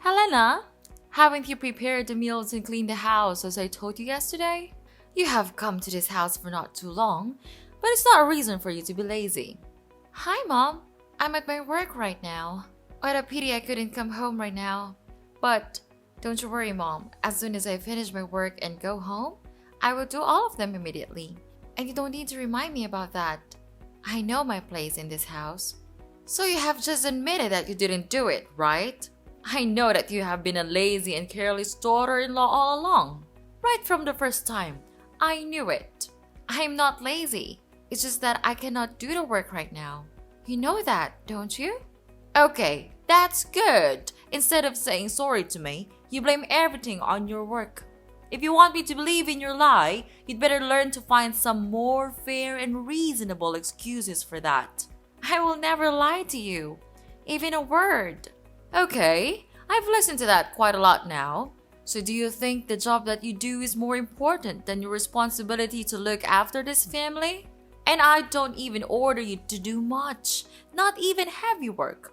Helena, haven't you prepared the meals and cleaned the house as I told you yesterday? You have come to this house for not too long, but it's not a reason for you to be lazy. Hi, Mom. I'm at my work right now. What a pity I couldn't come home right now. But don't you worry, Mom. As soon as I finish my work and go home, I will do all of them immediately. And you don't need to remind me about that. I know my place in this house. So you have just admitted that you didn't do it, right? I know that you have been a lazy and careless daughter-in-law all along. Right from the first time, I knew it. I am not lazy. It's just that I cannot do the work right now. You know that, don't you? Okay, that's good. Instead of saying sorry to me, you blame everything on your work. If you want me to believe in your lie, you'd better learn to find some more fair and reasonable excuses for that. I will never lie to you, even a word. Okay, I've listened to that quite a lot now. So do you think the job that you do is more important than your responsibility to look after this family? And I don't even order you to do much, not even heavy work.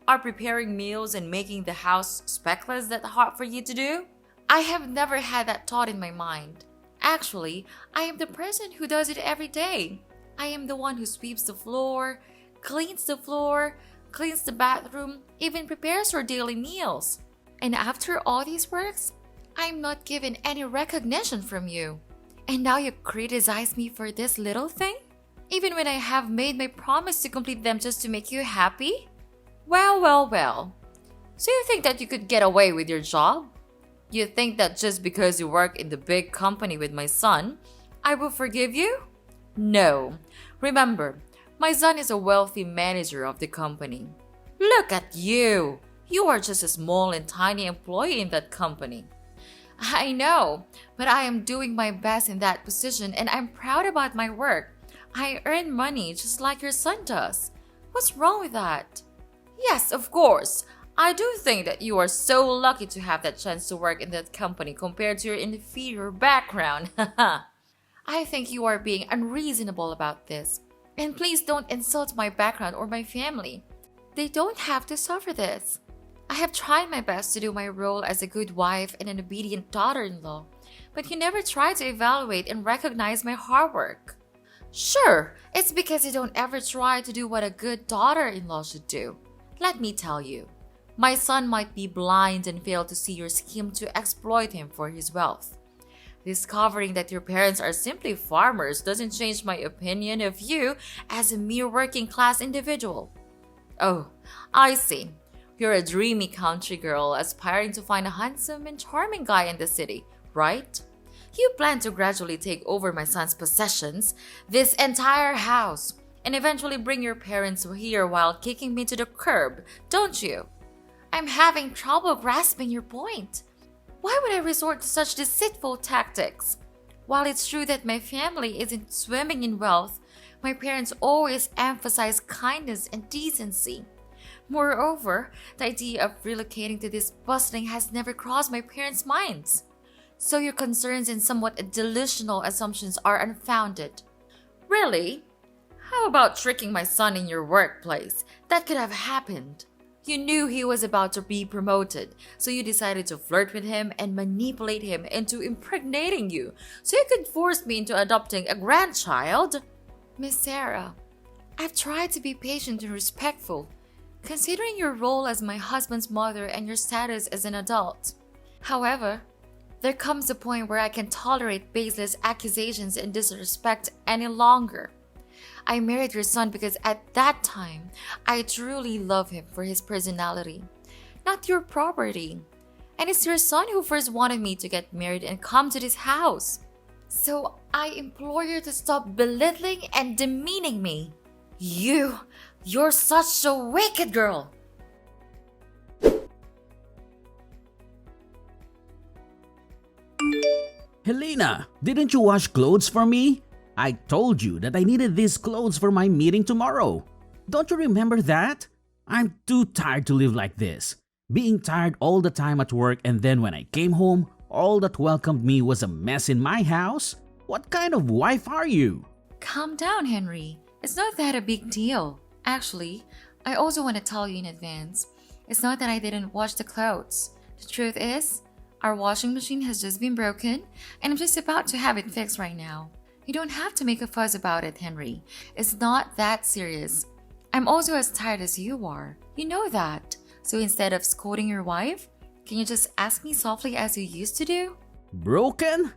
Are preparing meals and making the house speckless that hard for you to do? I have never had that thought in my mind. Actually, I am the person who does it every day. I am the one who sweeps the floor, cleans the bathroom, even prepares your daily meals. And after all these works, I am not given any recognition from you. And now you criticize me for this little thing? Even when I have made my promise to complete them just to make you happy? Well. So you think that you could get away with your job? You think that just because you work in the big company with my son, I will forgive you? No. Remember, my son is a wealthy manager of the company. Look at you! You are just a small and tiny employee in that company. I know, but I am doing my best in that position and I'm proud about my work. I earn money just like your son does. What's wrong with that? Yes, of course. I do think that you are so lucky to have that chance to work in that company compared to your inferior background. I think you are being unreasonable about this. And please don't insult my background or my family. They don't have to suffer this. I have tried my best to do my role as a good wife and an obedient daughter-in-law, but you never try to evaluate and recognize my hard work. Sure, it's because you don't ever try to do what a good daughter-in-law should do. Let me tell you, my son might be blind and fail to see your scheme to exploit him for his wealth. Discovering that your parents are simply farmers doesn't change my opinion of you as a mere working-class individual. Oh, I see. You're a dreamy country girl aspiring to find a handsome and charming guy in the city, right? You plan to gradually take over my son's possessions, this entire house, and eventually bring your parents here while kicking me to the curb, don't you? I'm having trouble grasping your point. Why would I resort to such deceitful tactics? While it's true that my family isn't swimming in wealth, my parents always emphasize kindness and decency. Moreover, the idea of relocating to this bustling has never crossed my parents' minds. So your concerns and somewhat delusional assumptions are unfounded. Really? How about tricking my son in your workplace? That could have happened. You knew he was about to be promoted, so you decided to flirt with him and manipulate him into impregnating you, so you could force me into adopting a grandchild? Miss Sarah, I've tried to be patient and respectful, considering your role as my husband's mother and your status as an adult. However, there comes a point where I can tolerate baseless accusations and disrespect any longer. I married your son because at that time, I truly love him for his personality, not your property. And it's your son who first wanted me to get married and come to this house. So I implore you to stop belittling and demeaning me. You're such a wicked girl. Helena, didn't you wash clothes for me? I told you that I needed these clothes for my meeting tomorrow. Don't you remember that? I'm too tired to live like this. Being tired all the time at work, and then when I came home, all that welcomed me was a mess in my house. What kind of wife are you? Calm down, Henry. It's not that a big deal. Actually, I also want to tell you in advance, It's not that I didn't wash the clothes. The truth is, our washing machine has just been broken and I'm just about to have it fixed right now. You don't have to make a fuss about it, Henry. It's not that serious. I'm also as tired as you are. You know that. So instead of scolding your wife, can you just ask me softly as you used to do? Broken?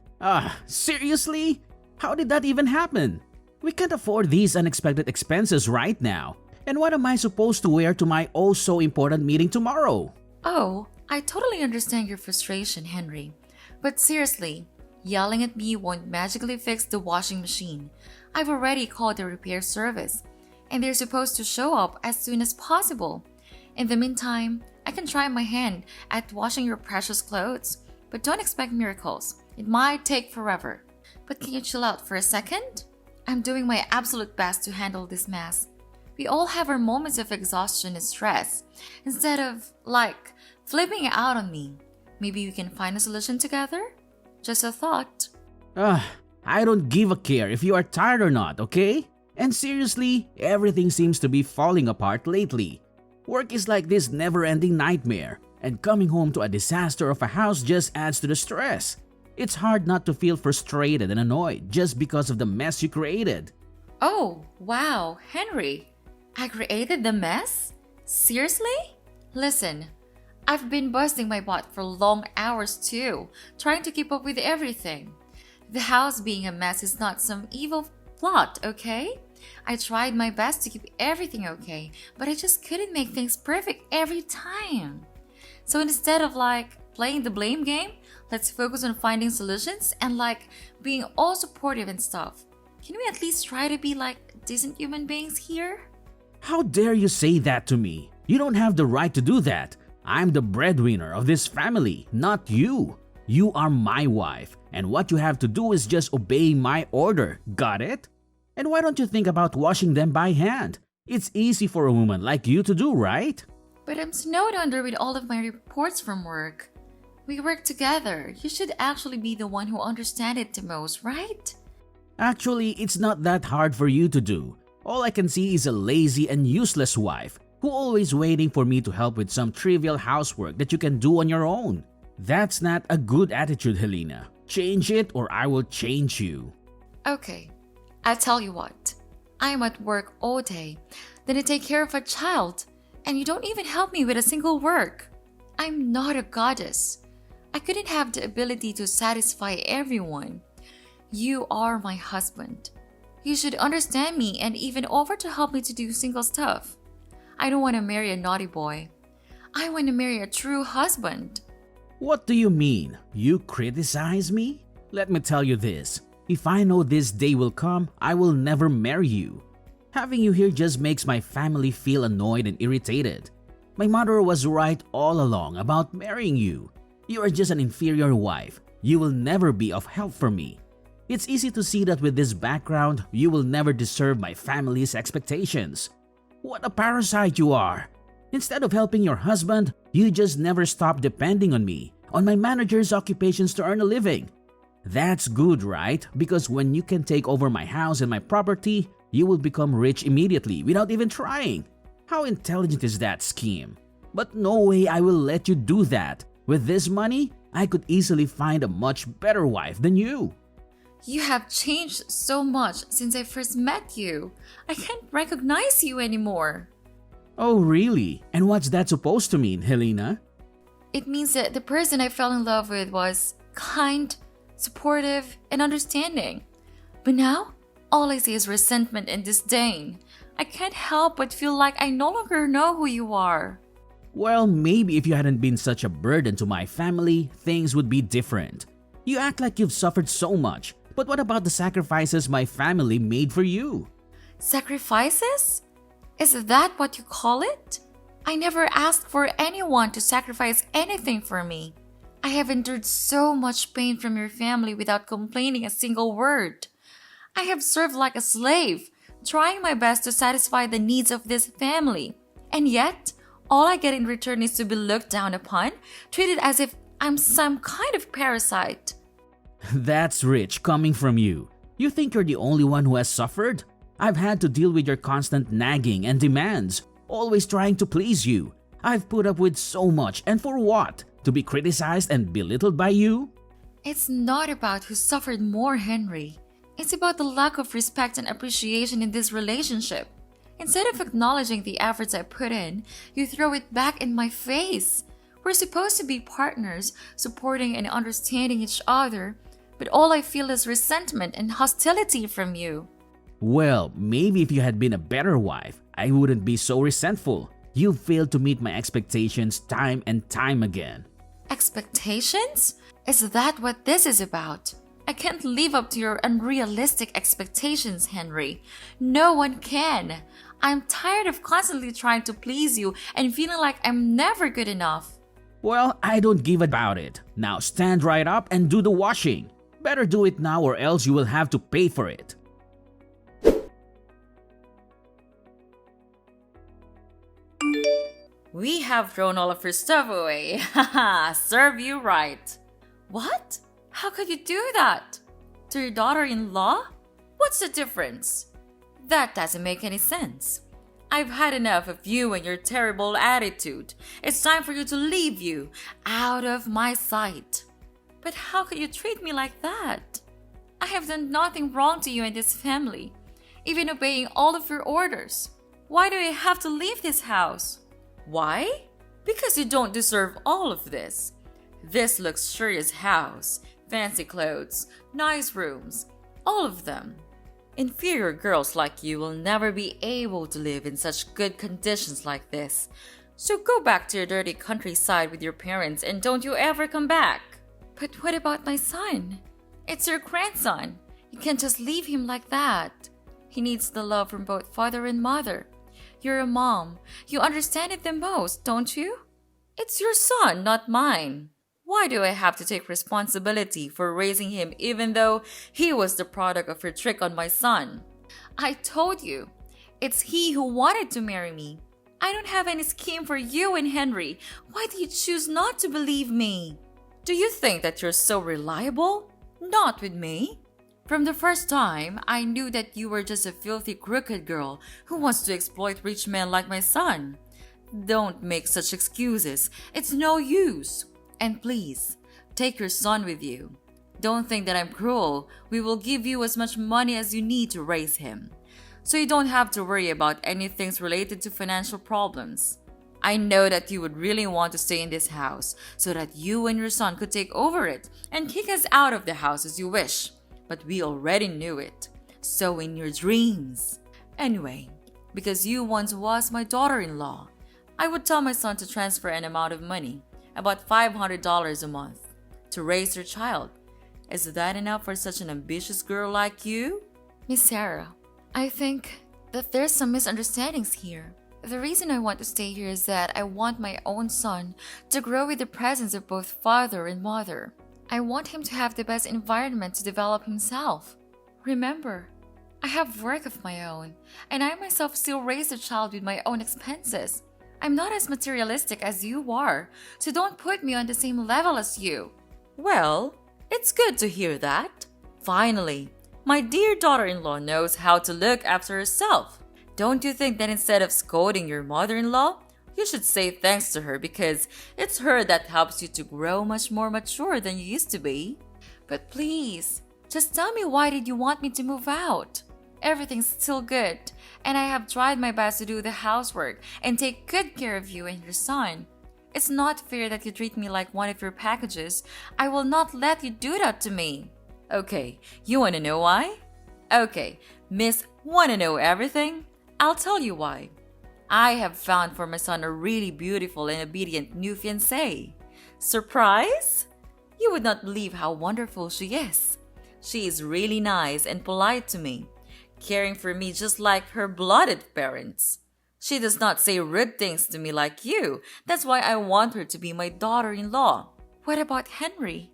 Seriously? How did that even happen? We can't afford these unexpected expenses right now. And what am I supposed to wear to my oh so important meeting tomorrow? Oh, I totally understand your frustration, Henry. But seriously, yelling at me won't magically fix the washing machine. I've already called the repair service, and they're supposed to show up as soon as possible. In the meantime, I can try my hand at washing your precious clothes, but don't expect miracles. It might take forever. But can you chill out for a second? I'm doing my absolute best to handle this mess. We all have our moments of exhaustion and stress. Instead of, flipping out on me, maybe we can find a solution together? Just a thought. I don't give a care if you are tired or not, okay? And seriously, everything seems to be falling apart lately. Work is like this never-ending nightmare, and coming home to a disaster of a house just adds to the stress. It's hard not to feel frustrated and annoyed just because of the mess you created. Oh, wow, Henry. I created the mess? Seriously? Listen, I've been busting my butt for long hours too, trying to keep up with everything. The house being a mess is not some evil plot, okay? I tried my best to keep everything okay, but I just couldn't make things perfect every time. So instead of playing the blame game, let's focus on finding solutions and being all supportive and stuff. Can we at least try to be decent human beings here? How dare you say that to me? You don't have the right to do that. I'm the breadwinner of this family, not you. You are my wife, and what you have to do is just obey my order. Got it? And why don't you think about washing them by hand? It's easy for a woman like you to do, right? But I'm snowed under with all of my reports from work. We work together. You should actually be the one who understands it the most, right? Actually, it's not that hard for you to do. All I can see is a lazy and useless wife who always waiting for me to help with some trivial housework that you can do on your own. That's not a good attitude, Helena. Change it or I will change you. Okay, I'll tell you what. I am at work all day, then I take care of a child, and you don't even help me with a single work. I'm not a goddess. I couldn't have the ability to satisfy everyone. You are my husband. You should understand me and even offer to help me to do single stuff. I don't want to marry a naughty boy. I want to marry a true husband. What do you mean? You criticize me? Let me tell you this. If I know this day will come, I will never marry you. Having you here just makes my family feel annoyed and irritated. My mother was right all along about marrying you. You are just an inferior wife. You will never be of help for me. It's easy to see that with this background, you will never deserve my family's expectations. What a parasite you are! Instead of helping your husband, you just never stop depending on me, on my manager's occupations to earn a living. That's good, right? Because when you can take over my house and my property, you will become rich immediately without even trying. How intelligent is that scheme? But no way I will let you do that. With this money, I could easily find a much better wife than you. You have changed so much since I first met you. I can't recognize you anymore. Oh, really? And what's that supposed to mean, Helena? It means that the person I fell in love with was kind, supportive, and understanding. But now, all I see is resentment and disdain. I can't help but feel like I no longer know who you are. Well, maybe if you hadn't been such a burden to my family, things would be different. You act like you've suffered so much, but what about the sacrifices my family made for you? Sacrifices? Is that what you call it? I never asked for anyone to sacrifice anything for me. I have endured so much pain from your family without complaining a single word. I have served like a slave, trying my best to satisfy the needs of this family. And yet, all I get in return is to be looked down upon, treated as if I'm some kind of parasite. That's rich coming from you. You think you're the only one who has suffered? I've had to deal with your constant nagging and demands, always trying to please you. I've put up with so much, and for what? To be criticized and belittled by you? It's not about who suffered more, Henry. It's about the lack of respect and appreciation in this relationship. Instead of acknowledging the efforts I put in, you throw it back in my face. We're supposed to be partners, supporting and understanding each other, but all I feel is resentment and hostility from you. Well, maybe if you had been a better wife, I wouldn't be so resentful. You failed to meet my expectations time and time again. Expectations? Is that what this is about? I can't live up to your unrealistic expectations, Henry. No one can. I'm tired of constantly trying to please you and feeling like I'm never good enough. Well, I don't give about it. Now stand right up and do the washing. Better do it now or else you will have to pay for it. We have thrown all of your stuff away. Haha, serve you right. What? How could you do that? To your daughter-in-law? What's the difference? That doesn't make any sense. I've had enough of you and your terrible attitude. It's time for you to leave you out of my sight. But how could you treat me like that? I have done nothing wrong to you and this family, even obeying all of your orders. Why do I have to leave this house? Why? Because you don't deserve all of this. This luxurious house, fancy clothes, nice rooms, all of them. Inferior girls like you will never be able to live in such good conditions like this. So go back to your dirty countryside with your parents and don't you ever come back. But what about my son? It's your grandson. You can't just leave him like that. He needs the love from both father and mother. You're a mom. You understand it the most, don't you? It's your son, not mine. Why do I have to take responsibility for raising him even though he was the product of your trick on my son? I told you, it's he who wanted to marry me. I don't have any scheme for you and Henry. Why do you choose not to believe me? Do you think that you're so reliable? Not with me. From the first time, I knew that you were just a filthy, crooked girl who wants to exploit rich men like my son. Don't make such excuses. It's no use. And please, take your son with you. Don't think that I'm cruel. We will give you as much money as you need to raise him. So you don't have to worry about anything related to financial problems. I know that you would really want to stay in this house so that you and your son could take over it and kick us out of the house as you wish. But we already knew it. So in your dreams. Anyway, because you once was my daughter-in-law, I would tell my son to transfer an amount of money, about $500 a month, to raise your child. Is that enough for such an ambitious girl like you? Miss Sarah, I think that there's some misunderstandings here. The reason I want to stay here is that I want my own son to grow with the presence of both father and mother. I want him to have the best environment to develop himself. Remember, I have work of my own, and I myself still raise a child with my own expenses. I'm not as materialistic as you are, so don't put me on the same level as you. Well, it's good to hear that. Finally, my dear daughter-in-law knows how to look after herself. Don't you think that instead of scolding your mother-in-law, you should say thanks to her because it's her that helps you to grow much more mature than you used to be? But please, just tell me, why did you want me to move out? Everything's still good, and I have tried my best to do the housework and take good care of you and your son. It's not fair that you treat me like one of your packages. I will not let you do that to me. Okay, you want to know why? Okay, Miss Want to Know Everything? I'll tell you why. I have found for my son a really beautiful and obedient new fiancée. Surprise? You would not believe how wonderful she is. She is really nice and polite to me, caring for me just like her blooded parents. She does not say rude things to me like you. That's why I want her to be my daughter-in-law. What about Henry?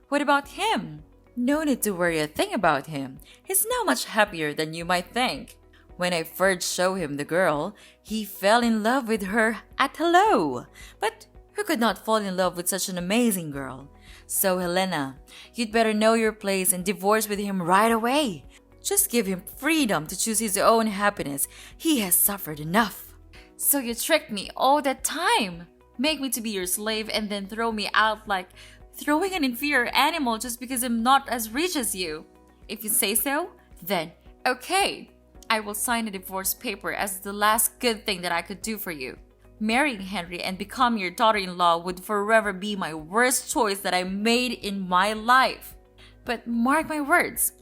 What about him? No need to worry a thing about him. He's now much happier than you might think. When I first showed him the girl, he fell in love with her at hello. But who could not fall in love with such an amazing girl? So Helena, you'd better know your place and divorce with him right away. Just give him freedom to choose his own happiness. He has suffered enough. So you tricked me all that time. Make me to be your slave and then throw me out like throwing an inferior animal just because I'm not as rich as you. If you say so, then okay. I will sign a divorce paper as the last good thing that I could do for you. Marrying Henry and becoming your daughter-in-law would forever be my worst choice that I made in my life. But mark my words,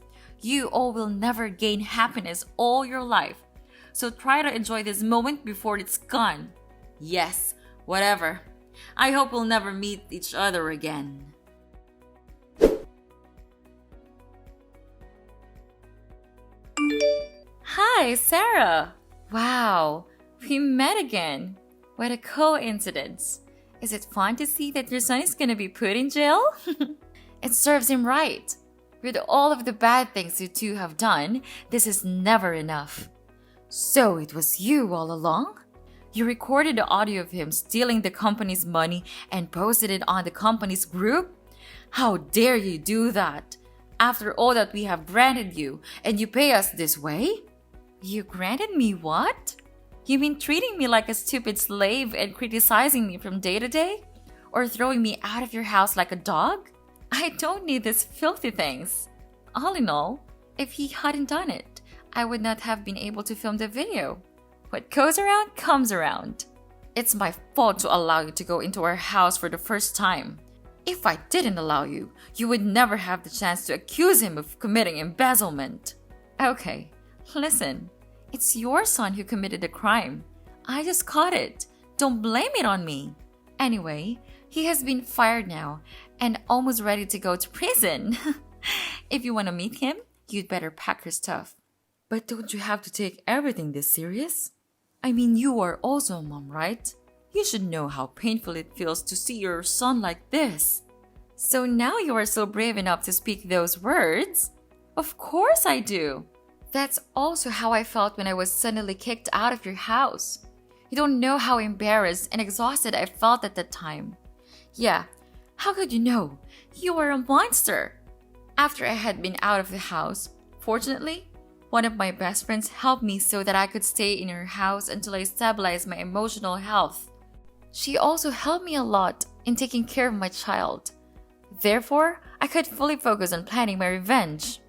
you all will never gain happiness all your life. So try to enjoy this moment before it's gone. Yes, whatever. I hope we'll never meet each other again. Hi, Sarah. Wow, we met again. What a coincidence. Is it fun to see that your son is gonna be put in jail? It serves him right. With all of the bad things you two have done, this is never enough. So it was you all along? You recorded the audio of him stealing the company's money and posted it on the company's group? How dare you do that? After all that we have granted you, and you pay us this way? You granted me what? You mean treating me like a stupid slave and criticizing me from day to day? Or throwing me out of your house like a dog? I don't need these filthy things. All in all, if he hadn't done it, I would not have been able to film the video. What goes around comes around. It's my fault to allow you to go into our house for the first time. If I didn't allow you, you would never have the chance to accuse him of committing embezzlement. Okay, listen. It's your son who committed the crime. I just caught it. Don't blame it on me. Anyway, he has been fired now and almost ready to go to prison. If you want to meet him, you'd better pack your stuff. But don't you have to take everything this serious? I mean, you are also a mom, right? You should know how painful it feels to see your son like this. So now you are so brave enough to speak those words? Of course I do. That's also how I felt when I was suddenly kicked out of your house. You don't know how embarrassed and exhausted I felt at that time. Yeah, how could you know? You are a monster. After I had been out of the house, fortunately, one of my best friends helped me so that I could stay in her house until I stabilized my emotional health. She also helped me a lot in taking care of my child. Therefore, I could fully focus on planning my revenge.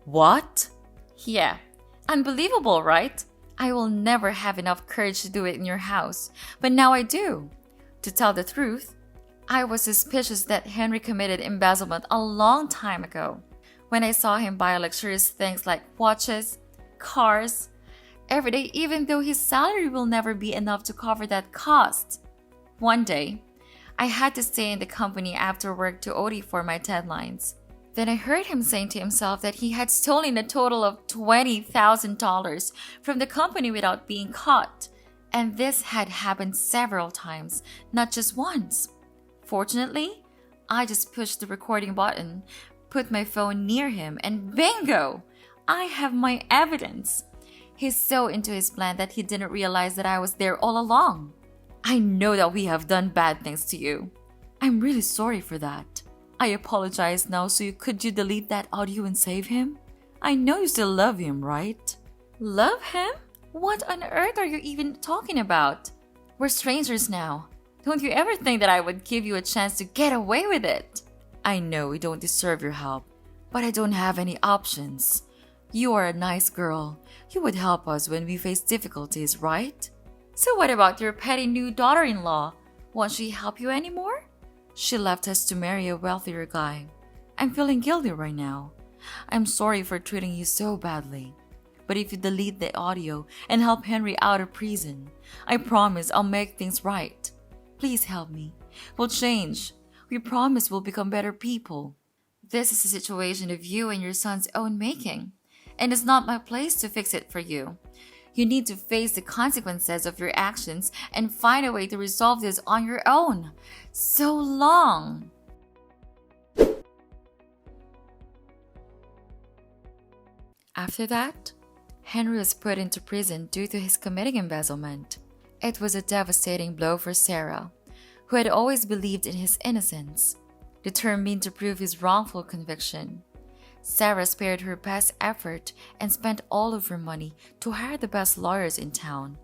What? Yeah, unbelievable, right? I will never have enough courage to do it in your house, but now I do. To tell the truth, I was suspicious that Henry committed embezzlement a long time ago, when I saw him buy luxurious things like watches, cars, every day, even though his salary will never be enough to cover that cost. One day, I had to stay in the company after work to OT for my deadlines. Then I heard him saying to himself that he had stolen a total of $20,000 from the company without being caught. And this had happened several times, not just once. Fortunately, I just pushed the recording button, put my phone near him, and bingo! I have my evidence. He's so into his plan that he didn't realize that I was there all along. I know that we have done bad things to you. I'm really sorry for that. I apologize now, so could you delete that audio and save him? I know you still love him, right? Love him? What on earth are you even talking about? We're strangers now. Don't you ever think that I would give you a chance to get away with it? I know we don't deserve your help, but I don't have any options. You are a nice girl. You would help us when we face difficulties, right? So what about your petty new daughter-in-law? Won't she help you anymore? She left us to marry a wealthier guy. I'm feeling guilty right now. I'm sorry for treating you so badly. But if you delete the audio and help Henry out of prison, I promise I'll make things right. Please help me. We'll change. We promise we'll become better people. This is a situation of you and your son's own making, and it's not my place to fix it for you. You need to face the consequences of your actions and find a way to resolve this on your own. So long! After that, Henry was put into prison due to his committing embezzlement. It was a devastating blow for Sarah, who had always believed in his innocence. Determined to prove his wrongful conviction, Sarah spared her best effort and spent all of her money to hire the best lawyers in town.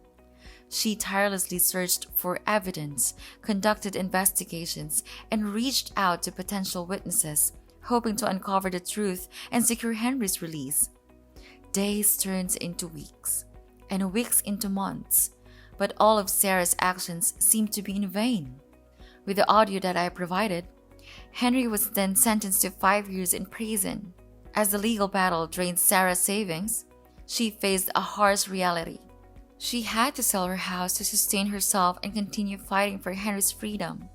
She tirelessly searched for evidence, conducted investigations, and reached out to potential witnesses, hoping to uncover the truth and secure Henry's release. Days turned into weeks, and weeks into months, but all of Sarah's actions seemed to be in vain. With the audio that I provided, Henry was then sentenced to 5 years in prison. As the legal battle drained Sarah's savings, she faced a harsh reality. She had to sell her house to sustain herself and continue fighting for Henry's freedom.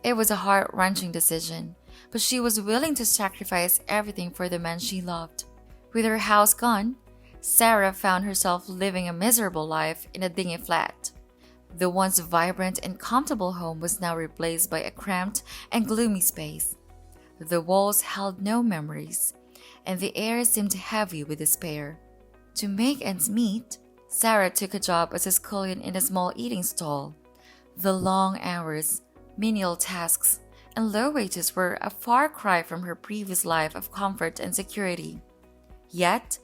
It was a heart-wrenching decision, but she was willing to sacrifice everything for the man she loved. With her house gone, Sarah found herself living a miserable life in a dingy flat. The once vibrant and comfortable home was now replaced by a cramped and gloomy space. The walls held no memories, and the air seemed heavy with despair. To make ends meet, Sarah took a job as a scullion in a small eating stall. The long hours, menial tasks, and low wages were a far cry from her previous life of comfort and security. Yet,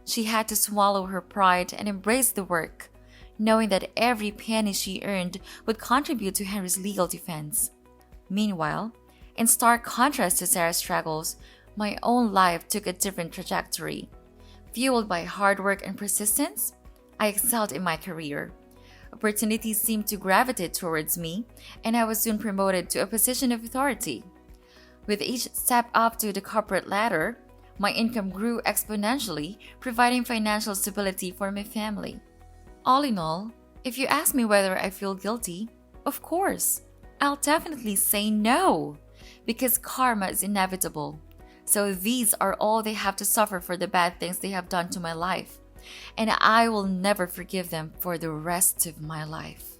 she had to swallow her pride and embrace the work, knowing that every penny she earned would contribute to Henry's legal defense. Meanwhile, in stark contrast to Sarah's struggles, my own life took a different trajectory. Fueled by hard work and persistence, I excelled in my career. Opportunities seemed to gravitate towards me, and I was soon promoted to a position of authority. With each step up to the corporate ladder, my income grew exponentially, providing financial stability for my family. All in all, if you ask me whether I feel guilty, of course, I'll definitely say no, because karma is inevitable. So these are all they have to suffer for the bad things they have done to my life, and I will never forgive them for the rest of my life.